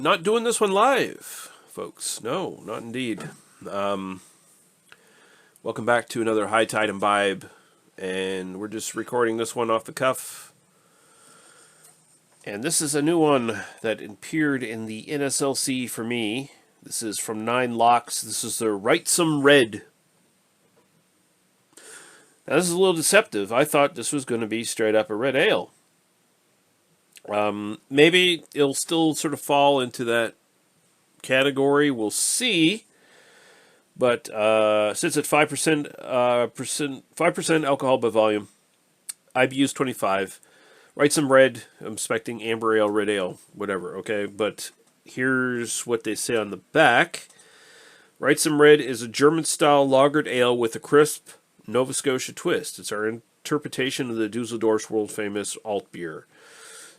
Not doing this one live, folks. No, not indeed. Um, Welcome back to another High Tide Imbibe, and we're just recording this one off the cuff. And this is a new one that appeared in the NSLC for me. This is from 9 Locks. This is the Write Some Red. Now, this is a little deceptive. I thought this was going to be straight up a red ale. Maybe it'll still sort of fall into that category. We'll see. But since it's 5% alcohol by volume, IBU's 25. Write Some Red. I'm expecting amber ale, red ale, whatever. Okay, but here's what they say on the back. Write Some Red is a German-style lagered ale with a crisp Nova Scotia twist. It's our interpretation of the Dusseldorf's world-famous alt beer.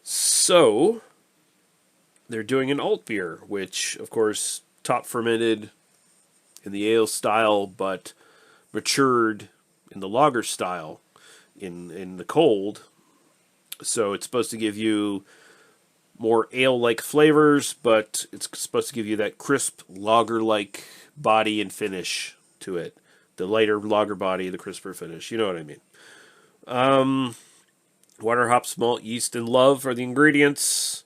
So, they're doing an alt beer, which, of course, top fermented in the ale style, but matured in the lager style in the cold. So it's supposed to give you more ale-like flavors, but it's supposed to give you that crisp lager-like body and finish to it. The lighter lager body, the crisper finish. You know what I mean. Water, hops, malt, yeast, and love are the ingredients.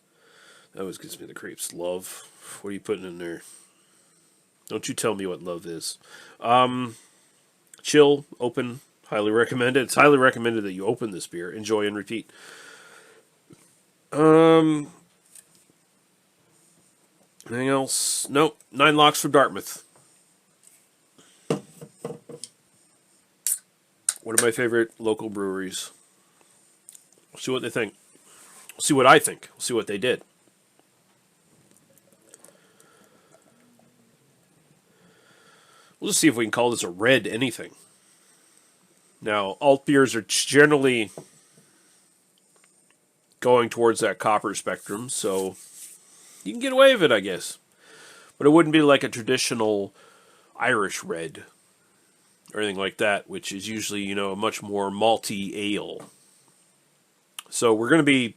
That always gives me the creeps. Love. What are you putting in there? Don't you tell me what love is. Chill, open, highly recommended. It's highly recommended that you open this beer, enjoy, and repeat. Anything else? Nope. 9 Locks from Dartmouth. One of my favorite local breweries. We'll see what they think. We'll see what I think. We'll see what they did. We'll just see if we can call this a red anything. Now, alt beers are generally going towards that copper spectrum, so you can get away with it, I guess. But it wouldn't be like a traditional Irish red or anything like that, which is usually, a much more malty ale. So we're going to be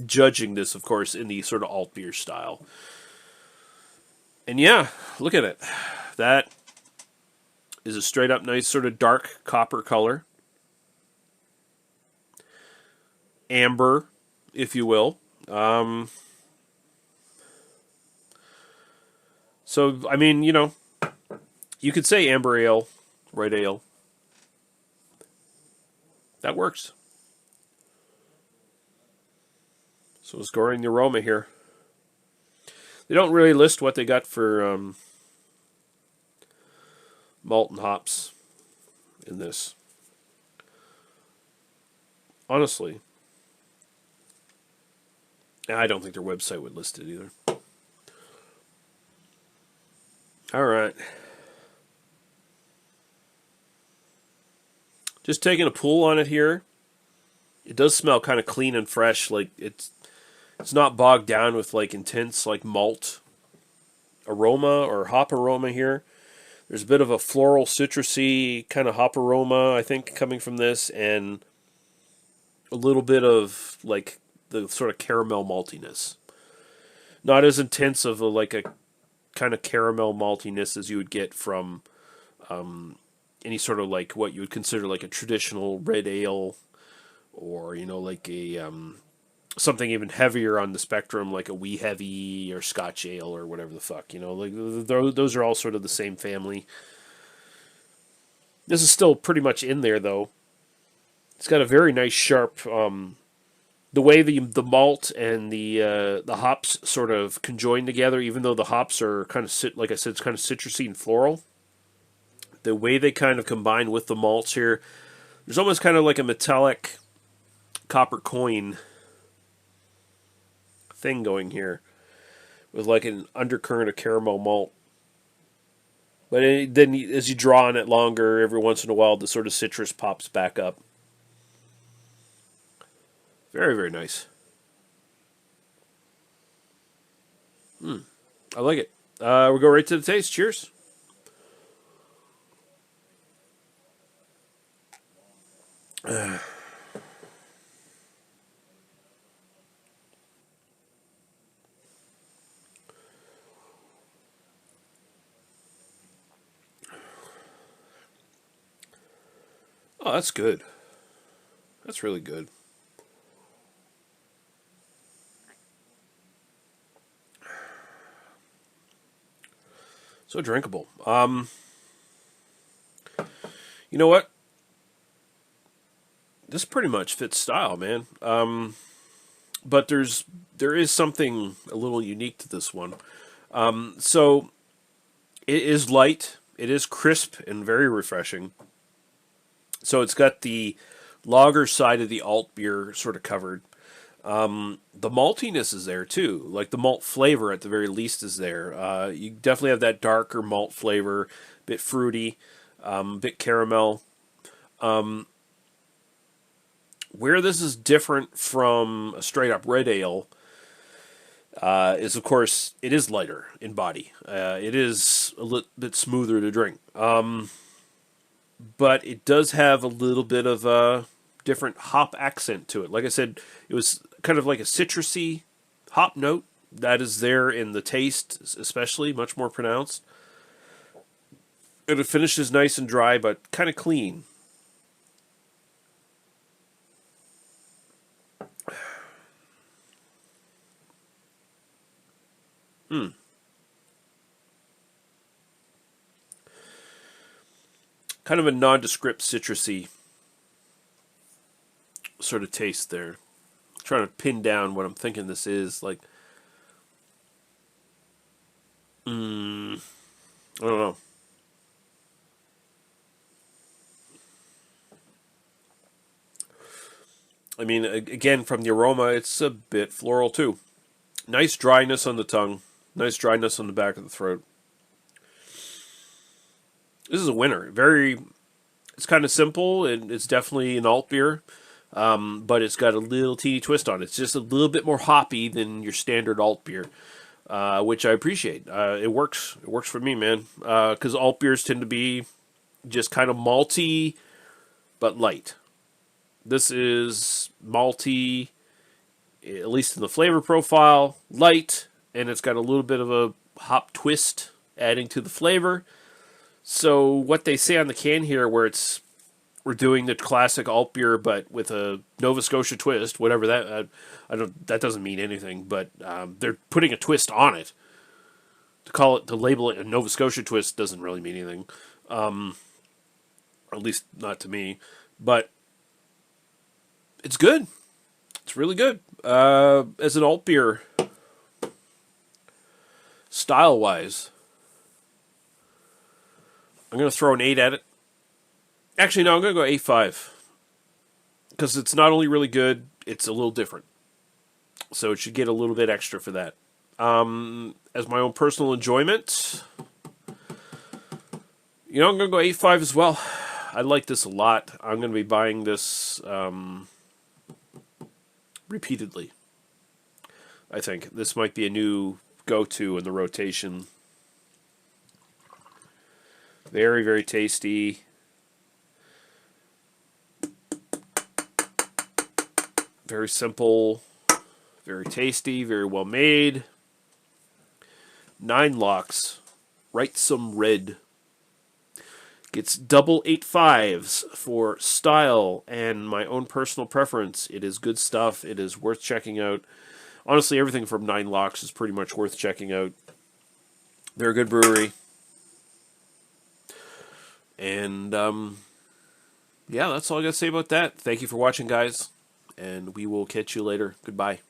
judging this, of course, in the sort of alt beer style. And yeah, look at it. That is a straight up nice sort of dark copper color. Amber, if you will. So, I mean, you could say amber ale, red ale. That works. So scoring the aroma here. They don't really list what they got for malt and hops in this. Honestly. I don't think their website would list it either. Alright. Just taking a pull on it here. It does smell kind of clean and fresh. Like it's not bogged down with like intense like malt aroma or hop aroma here. There's a bit of a floral citrusy kind of hop aroma, I think, coming from this, and a little bit of like the sort of caramel maltiness. Not as intense of a kind of caramel maltiness as you would get from any sort of like what you would consider like a traditional red ale, or like a something even heavier on the spectrum, like a wee heavy or Scotch ale or whatever the fuck. Like those are all sort of the same family. This is still pretty much in there though. It's got a very nice sharp. The way the malt and the hops sort of conjoin together, even though the hops are kind of like I said, it's kind of citrusy and floral. The way they kind of combine with the malts here, there's almost kind of like a metallic copper coin thing going here, with like an undercurrent of caramel malt. But then as you draw on it longer, every once in a while, the sort of citrus pops back up. Very, very nice. I like it. We'll go right to the taste. Cheers. Oh, that's good. That's really good. So drinkable. You know what? This pretty much fits style, man. But there is something a little unique to this one. So it is light. It is crisp and very refreshing. So it's got the lager side of the alt beer sort of covered. The maltiness is there too. Like the malt flavor at the very least is there. You definitely have that darker malt flavor, bit fruity, bit caramel. Where this is different from a straight up red ale is, of course, it is lighter in body. It is a little bit smoother to drink. But it does have a little bit of a different hop accent to it. Like I said, it was kind of like a citrusy hop note that is there in the taste, especially much more pronounced. And it finishes nice and dry, but kind of clean. Hmm. Kind of a nondescript citrusy sort of taste there. Trying to pin down what I'm thinking this is. Like, I don't know. I mean, again, from the aroma, it's a bit floral too. Nice dryness on the tongue. Nice dryness on the back of the throat. This is a winner. It's kind of simple, and it's definitely an alt beer, but it's got a little teeny twist on it. It's just a little bit more hoppy than your standard alt beer, which I appreciate. It works. It works for me, man. Because alt beers tend to be just kind of malty, but light. This is malty, at least in the flavor profile, light, and it's got a little bit of a hop twist adding to the flavor. So what they say on the can here, where we're doing the classic alt beer, but with a Nova Scotia twist, whatever that that doesn't mean anything, but they're putting a twist on it. To label it a Nova Scotia twist doesn't really mean anything, or at least not to me. But it's good. It's really good. As an alt beer, style wise, I'm going to throw an 8 at it. Actually, no, I'm going to go 8.5. Because it's not only really good, it's a little different. So it should get a little bit extra for that. As my own personal enjoyment, I'm going to go 8.5 as well. I like this a lot. I'm going to be buying this repeatedly. I think this might be a new go-to in the rotation. Very, very tasty. Very simple. Very tasty. Very well made. 9 locks. Write some red. Gets double 8.5s for style and my own personal preference. It is good stuff. It is worth checking out. Honestly, everything from 9 locks is pretty much worth checking out. They're a good brewery. And, yeah, that's all I got to say about that. Thank you for watching, guys. And we will catch you later. Goodbye.